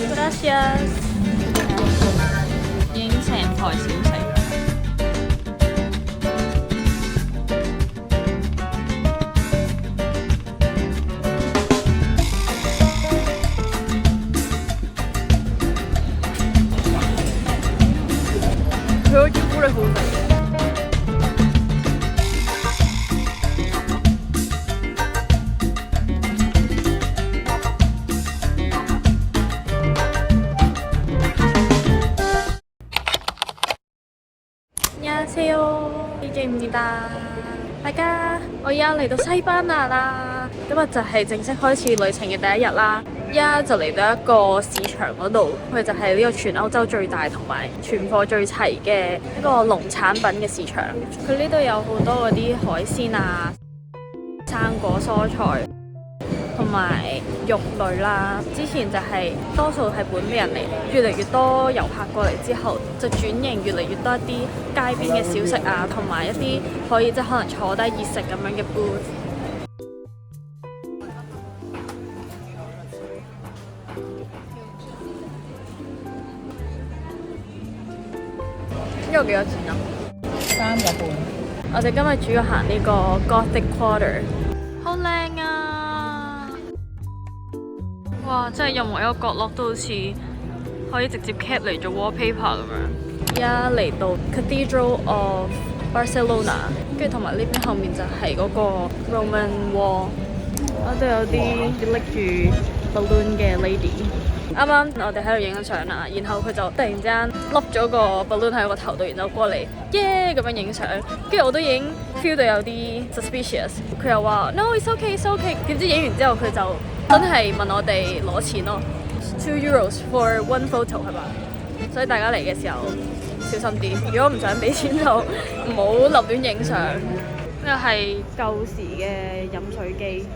Gracias。已經成台小食。佢好朱古力好味。안녕하세요，DJ 입니다。大家，我而家嚟到西班牙啦，今日就係正式開始旅程嘅第一日啦。而家就嚟到一個市場嗰度，佢就係呢個全歐洲最大同埋存貨最齊嘅一個農產品嘅市場。佢呢度有好多嗰啲海鮮啊、生果、蔬菜同埋肉類啦。之前就係多數係本地人嚟，越嚟越多遊客過嚟之後，就轉型越嚟越多一啲街邊嘅小食啊，同埋一啲可以即係可能坐低熱食咁樣嘅 booth。呢個幾多錢啊？3個半。我哋今日主要行呢個 Gothic Quarter， 好靚啊！哇！真係任何一個角落都好似可以直接 cap 嚟做 wallpaper 咁樣。而家嚟到 Cathedral of Barcelona， 跟住同埋呢邊後面就係嗰個 Roman Wall。我哋有啲拎住 balloon 嘅 lady。啱啱我哋喺度影緊相啦，然後佢就突然之間笠咗個 balloon 喺我個頭度，然後過嚟耶咁樣影相，跟住我都已經 feel 到有啲 suspicious。佢又話 no it's okay it's okay， 點知影完之後佢就真係問我哋攞錢咯，2 euros for one photo 係嘛？所以大家嚟嘅時候小心啲，如果唔想俾錢就唔好立亂影相。呢個係舊時嘅飲水機。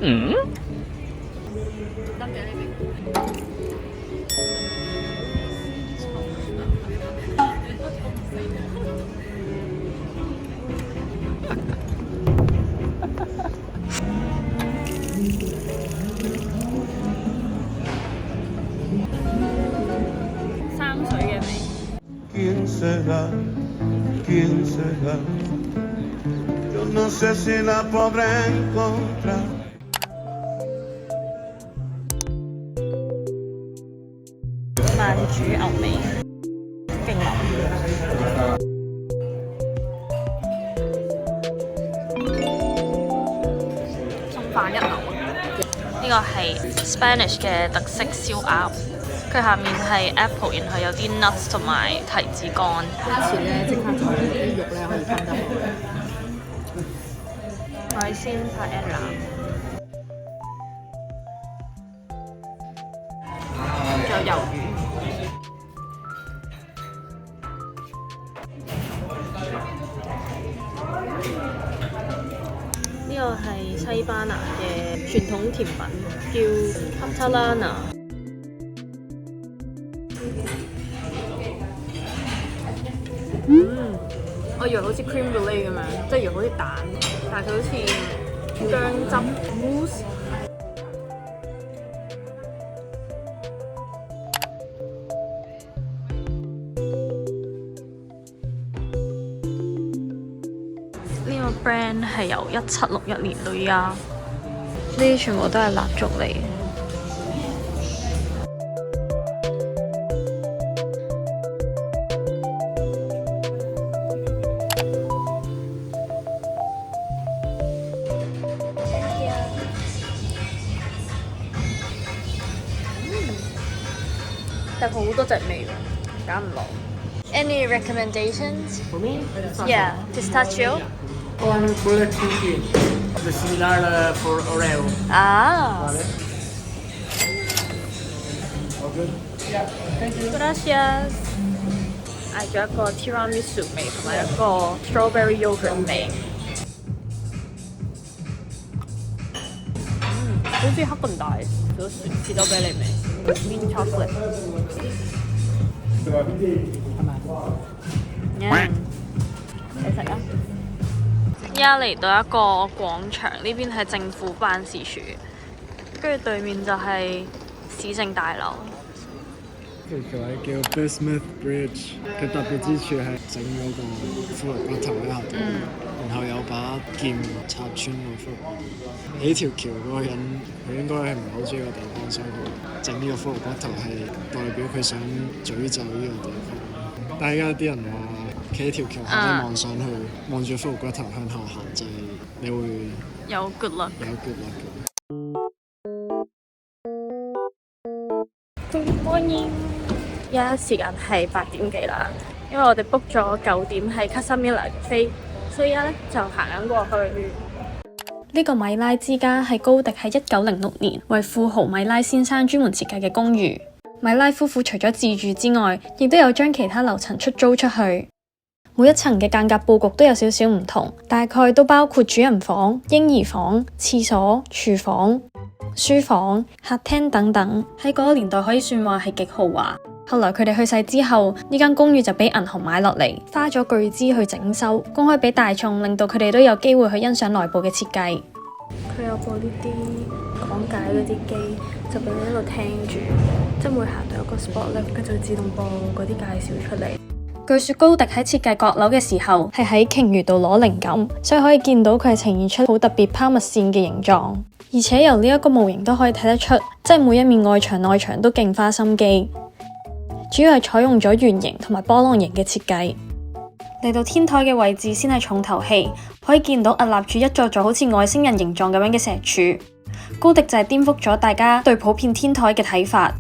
嗯？得嘅呢邊。生水嘅味。¿Quién será? ¿Quién será? Yo no sé si la podré encontrar.慢煮牛尾，勁腍。送飯一流。呢個係 Spanish 嘅特色燒鴨，佢下面係 apple， 然後有啲 nuts 同埋提子乾。加錢咧，即刻就啲肉咧可以分得好。海鮮 paella。仲有魷魚。呢個係西班牙嘅傳統甜品，叫 Catalana。我以為好似 cream brulee 咁樣，即係以為好似蛋，但係佢好似薑汁 mousse。呢個 brand 係由1761年到而家，呢啲全部都係蠟燭嚟嘅。但係好多隻味喎，揀唔落。Any recommendations? For me, Yeah, pistachio. Con Bullet Cookie, the similar for Oreo. Ah. Vale. All good? Yeah, thank you. Gracias. 嗌咗一個 tiramisu 味同埋一個 strawberry yogurt 味。好似黑咁大，有士多啤梨味 ，mint chocolate。你食啊！而家嚟到一個廣場，呢邊係政府辦事處。跟住對面就係市政大樓。條橋係叫 Bismuth Bridge，佢特別之處係整嗰個骷髏骨頭喺下度，然後有把劍插穿個骷髏。起條橋嗰個人，佢應該係唔係好中意個地方，所以佢整呢個骷髏骨頭係代表佢想詛咒呢個地方。但係而家啲人話，企喺條橋下低望上去，望住骷髏骨頭向後行，就係你會有 good luck。有 good luck 嘅。Good morning， 而家時間係8點幾啦，因為我哋 book 咗9點喺 Casa Mila 嘅飛，所以而家咧就行緊過去。呢個米拉之家係高迪喺1906年為富豪米拉先生專門設計嘅公寓。米拉夫婦除咗自住之外，亦都有將其他樓層出租出去。每一層嘅間隔佈局都有少少唔同，大概都包括主人房、嬰兒房、廁所、廚房、書房、客廳等等。喺嗰個年代可以算話係極豪華。後來佢哋去世之後，呢間公寓就俾銀行買落嚟，花咗巨資去整修，公開俾大眾，令到佢哋都有機會去欣賞內部嘅設計。佢有播呢啲講解嗰啲機，就俾你一路聽住，即係每行到一個 spot 咧，佢就會自動播嗰啲介紹出嚟。據說高迪喺設計閣樓嘅時候，係喺鯨魚度攞靈感，所以可以見到佢係呈現出好特別拋物線嘅形狀，而且由呢一個模型都可以睇得出，即係每一面外牆內牆都勁花心機。主要係採用咗圓形同埋波浪形嘅設計。嚟到天台嘅位置先係重頭戲，可以見到屹立住一座座好似外星人形狀咁樣嘅石柱。高迪就係顛覆咗大家對普遍天台嘅睇法，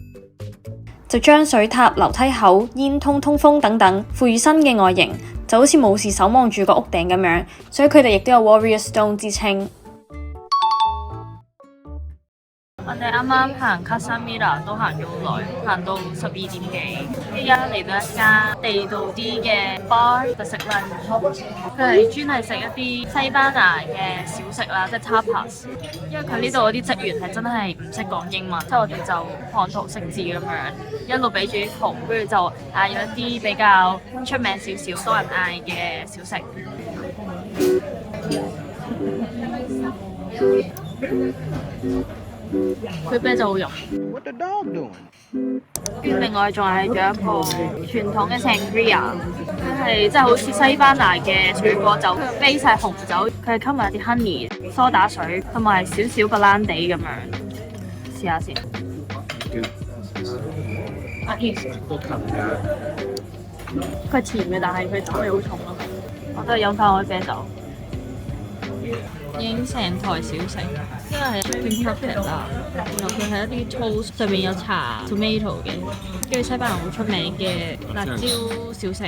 就將水塔、樓梯口、煙通、通風等等賦予新嘅外形，就好似武士守望住個屋頂咁樣，所以佢哋亦都有 Warrior Stone 之稱。我哋啱啱行 Casa Mila 都行咗好耐，行到12點幾，依家嚟到一間地道啲嘅 bar 就食 lunch。佢係專係食一啲西班牙嘅小食啦，即係 tapas。因為佢呢度嗰啲職員係真係唔識講英文，即係我哋就看圖識字咁樣，一路俾住啲圖，跟住就嗌咗一啲比較出名少少、多人嗌嘅小食。佢啤酒好飲。What the dog doing? 跟住另外仲係有一個傳統嘅 sangria， 佢係即係好似西班牙嘅水果酒，佢 base 係紅酒，佢係溝埋啲 honey、梳打水同埋少少白蘭地咁樣。試下先。啊甜，佢係甜嘅，但係佢酒味好重咯。我都係飲翻我嘅啤酒。影成台小食，因為係 chicken cutlet 啊，然後佢係一啲 toast， 上面有搽 tomato 嘅，跟住西班牙好出名嘅辣椒小食，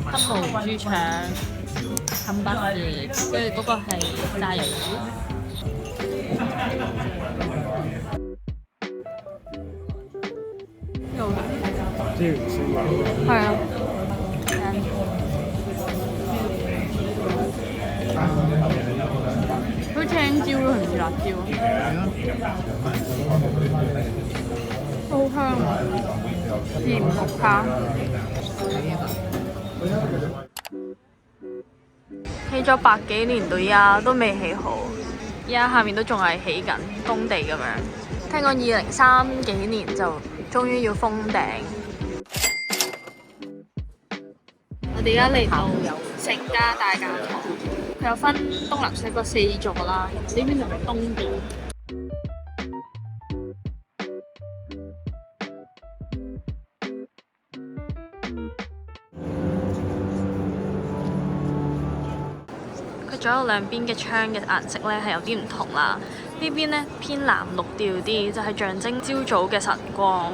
黑毛豬腸、冚巴士，跟住嗰個係炸魷魚。係啊。好似青椒咯，唔似辣椒。好香啊！鹽焗蝦。起咗100幾年到而家都未起好，而家下面都仲係起緊工地咁樣。聽講2030幾年就終於要封頂。我哋而家嚟到聖家大教堂。佢有分東南西北4座啦，呢邊就係東邊。佢左右兩邊嘅窗嘅顏色咧係有啲唔同啦。呢邊咧偏藍綠調啲，就係象徵朝早嘅晨光。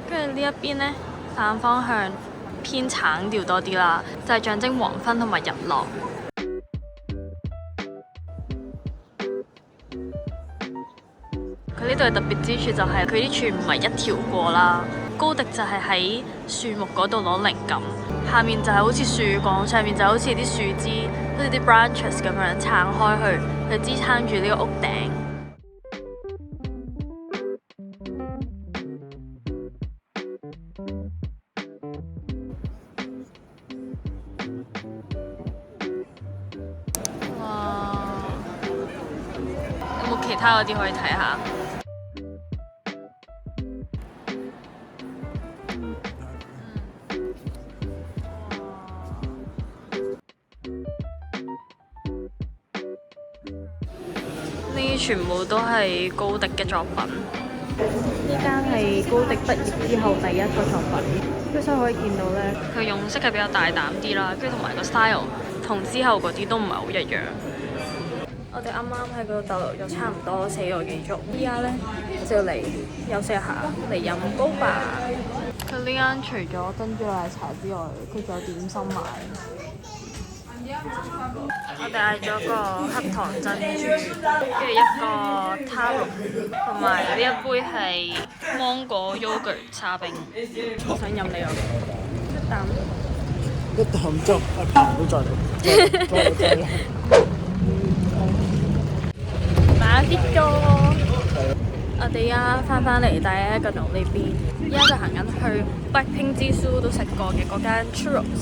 跟住呢一邊咧反方向偏橙調多啲啦，就係象徵黃昏同埋日落。佢呢度嘅特別之處就係佢啲柱唔係一條過啦，高迪就係喺樹木嗰度攞靈感，下面就係好似樹幹，上面就好似啲樹枝，好似啲 branches 咁樣撐開去支撐住呢個屋頂。其他嗰啲可以睇下。呢啲全部都係高迪嘅作品。呢間係高迪畢業之後第一個作品，跟住所以可以見到咧，佢用色係比較大膽啲啦，跟住同埋個 style 同之後嗰啲都唔係好一樣。我哋啱啱喺嗰度逗留咗差唔多4個幾鐘，依家咧就嚟休息一下，嚟飲高吧。佢呢間除咗珍珠奶茶之外，佢仲有點心賣。我哋嗌咗個黑糖珍珠，跟住一個 taro， 同埋呢一杯係芒果 yogurt 沙冰。我想飲你嗰個，一啖。一啖就一啖都再買啲咗。我哋而家翻嚟第一個度呢邊，而家就行緊去 Blackpink 之書都食過嘅嗰間 churros。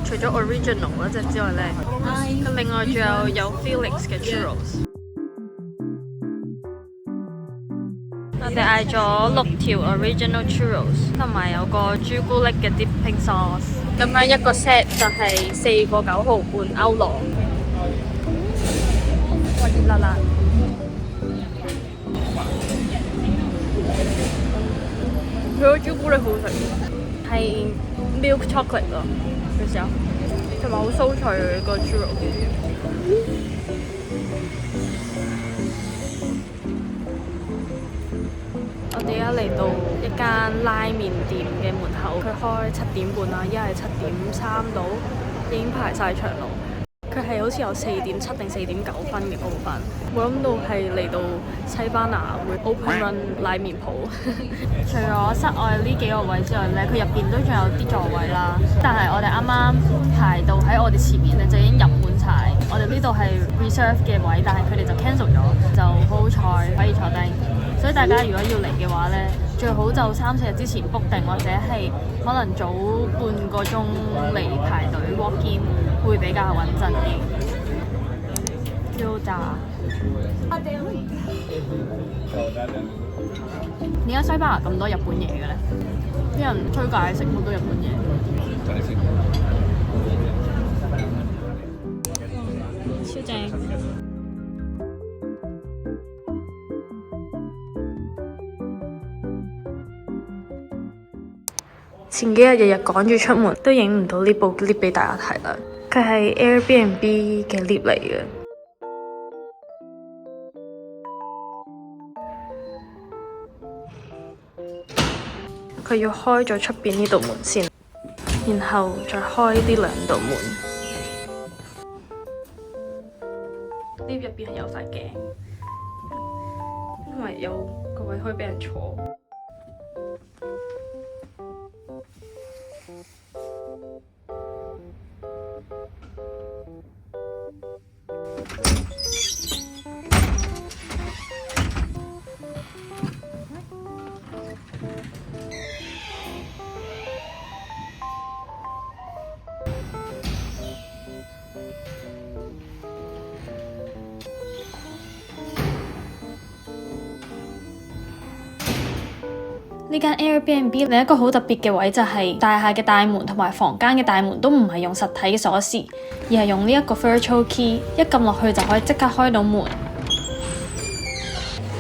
除咗 original 嗰隻之外咧，佢另外仲有 Felix 嘅 churros。我哋嗌咗6條 original churros， 同埋有個朱古力嘅 dipping sauce。咁樣一個 set 就係4個9毫半歐羅。哇！熱辣辣。佢個朱古力好食，係 milk chocolate 咯。嘅時候，同埋好酥脆個豬肉。我哋而家嚟到一間拉麵店嘅門口，佢開7點半啦，依家係7點3到，已經排晒長龍。佢係好似有4.7定4.9分嘅高分，冇諗到係嚟到西班牙會 open run 拉麵鋪。除咗室外呢幾個位之外咧，佢入邊都仲有啲座位啦。但係我哋啱啱排到喺我哋前面咧，就已經入滿晒。我哋呢度係 reserve 嘅位，但係佢哋就 cancel 咗，就好好彩可以坐低。所以大家如果要嚟嘅話咧，最好就3-4日之前 book 定，或者係可能早半個鐘嚟排隊 walk in 會比較穩陣啲。Gyoza。點解西班牙咁多日本嘢嘅咧？啲人推介食好多日本嘢。超正！前幾日日日趕住出門，都影唔到呢部 lift 俾大家睇啦。佢係 Airbnb 嘅 lift 嚟嘅。佢要開咗出邊呢道門先，然後再開呢2道門。lift 入邊係有塊鏡，因為有個位可以俾人坐。呢間 Airbnb 另一個好特別嘅位就係大廈嘅大門同埋房間嘅大門都唔係用實體嘅鎖匙，而係用呢一個 virtual key， 一撳落去就可以即刻開到門。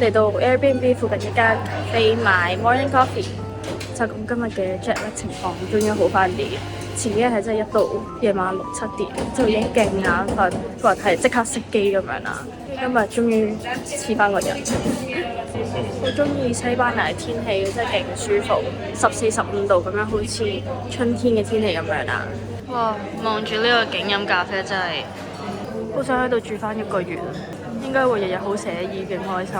嚟到 Airbnb 附近一間咖啡買 morning coffee， 就咁今日嘅 jet lag 情況終於好翻啲。前幾日係真係一到夜晚6-7點就已經勁眼瞓，個人係即刻熄機咁樣啦。今日終於黐翻個人。好中意西班牙嘅天氣，真係勁舒服，14-15度咁樣，好似春天嘅天氣咁樣啦。哇！望住呢個景飲咖啡真係好想喺度住翻1個月，應該會日日好寫意，勁開心。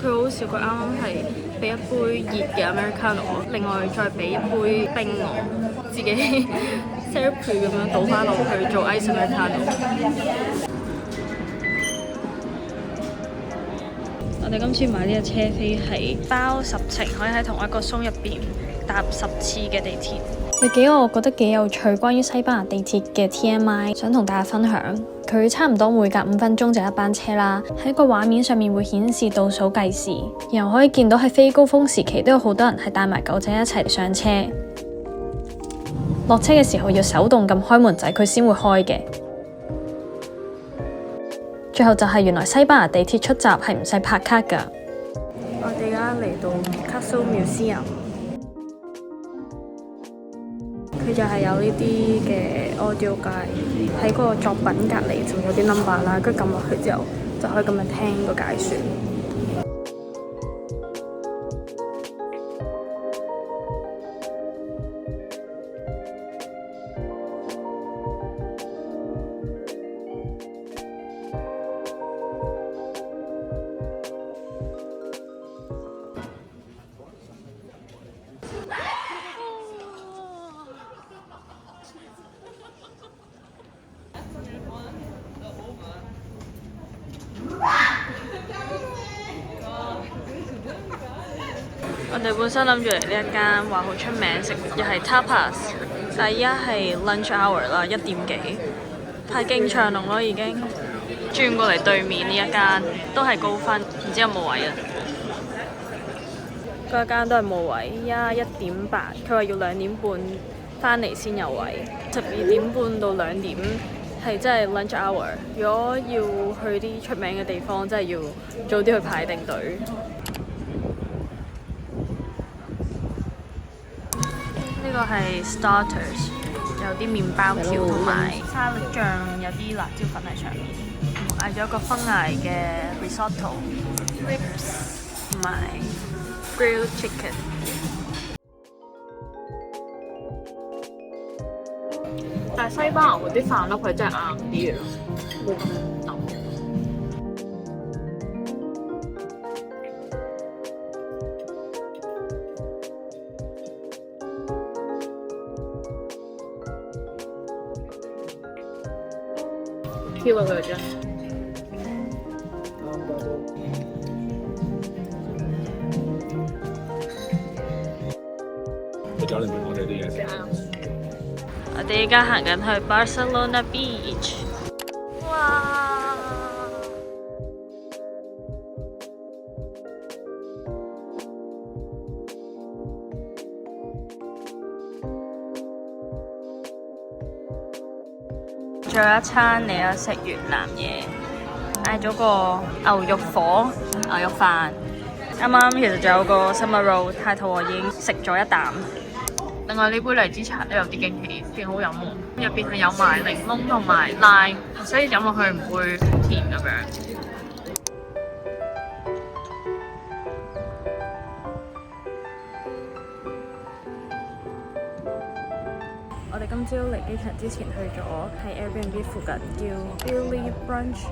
佢好笑，佢啱啱係俾一杯熱嘅 Americano， 另外再俾一杯冰我，自己 syrup 咁樣倒翻落去做 ice Americano。我哋今次買呢個車飛係包10程，可以喺同一個松入邊搭10次嘅地鐵。有幾個我覺得幾有趣關於西班牙地鐵嘅 TMI， 想同大家分享。佢差唔多每隔5分鐘就一班車啦，喺個畫面上面會顯示倒數計時，然後可以見到喺非高峰時期都有好多人係帶埋狗仔一齊上車。落車嘅時候要手動撳開門仔，佢先會開嘅。最後就係原來西班牙地鐵出閘係唔使拍卡㗎。我哋而家嚟到 Castle Museum， 佢就係有呢啲嘅 audio guide， 喺個作品隔離仲有啲 number 啦，跟住撳落去之後就可以咁樣聽個解說。我哋本身諗住嚟呢一間話好出名食，又係 tapas， 但係依家係 lunch hour 啦，1點幾，太勁長龍咯已經。轉過嚟對面呢一間都係高分，唔知有冇位啊？嗰一間都係冇位，依家1點8，佢話要2點半翻嚟先有位。12點半到2點係真係 lunch hour。如果要去啲出名嘅地方，真係要早啲去排定隊。呢個係 starters， 有啲麵包條同埋沙律醬，有啲辣椒粉喺上面。嗌咗一個芬艾嘅 risotto ribs 同埋 grilled chicken。但係西班牙嗰啲飯粒佢真係硬啲啊，冇咁腍。挑啊佢真。搞你明我哋啲嘢食。我哋而家行緊去 Barcelona Beach。哇！最後一餐嚟咗食越南嘢，嗌咗個牛肉火、牛肉飯。啱啱其實仲有個 summer roll， 太肚餓已經食咗一啖。另外呢杯荔枝茶都有啲驚喜，幾好飲喎！入邊係有埋檸檬同埋 lime， 所以飲落去唔會甜咁樣。我哋今朝嚟機場之前去咗喺 Airbnb 附近叫 Billy Brunch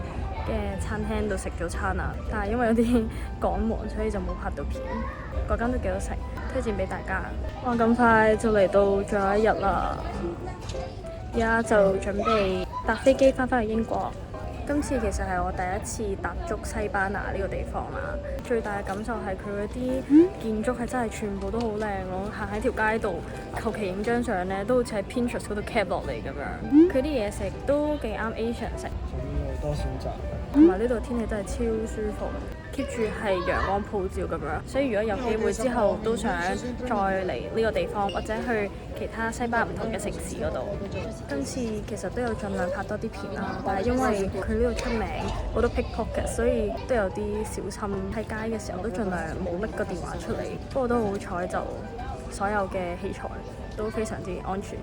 嘅餐廳度食早餐啊，但係因為有啲趕忙，所以就冇拍到片。嗰間都幾好食，推薦俾大家。哇！咁快就嚟到最後一日啦，而家就準備搭飛機翻去英國。今次其實係我第一次踏足西班牙呢個地方啦，最大嘅感受係佢嗰啲建築係真係全部都好靚咯，行喺條街度求其影張相咧，都好似喺 Pinterest 嗰度 cap 落嚟咁樣。佢啲嘢食都幾啱 Asian 食，好多選擇。同埋呢度天氣真係超舒服 ，keep 住係陽光普照咁樣。所以如果有機會之後都想再嚟呢個地方，或者去其他西班牙唔同嘅城市嗰度。今次其實都有盡量拍多啲片啦，但係因為佢呢度出名好多 pickpocket， 所以都有啲小心。喺街嘅時候都盡量冇拎個電話出嚟。不過都好彩，就所有嘅器材都非常之安全。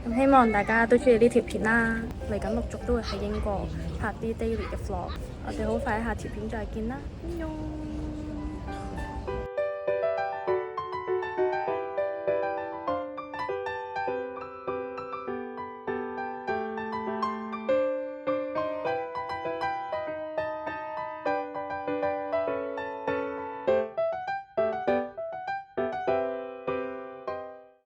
咁希望大家都中意呢條片啦，嚟緊陸續都會喺英國拍啲 daily 嘅 vlog，我哋好快喺下條片再見啦，安妞。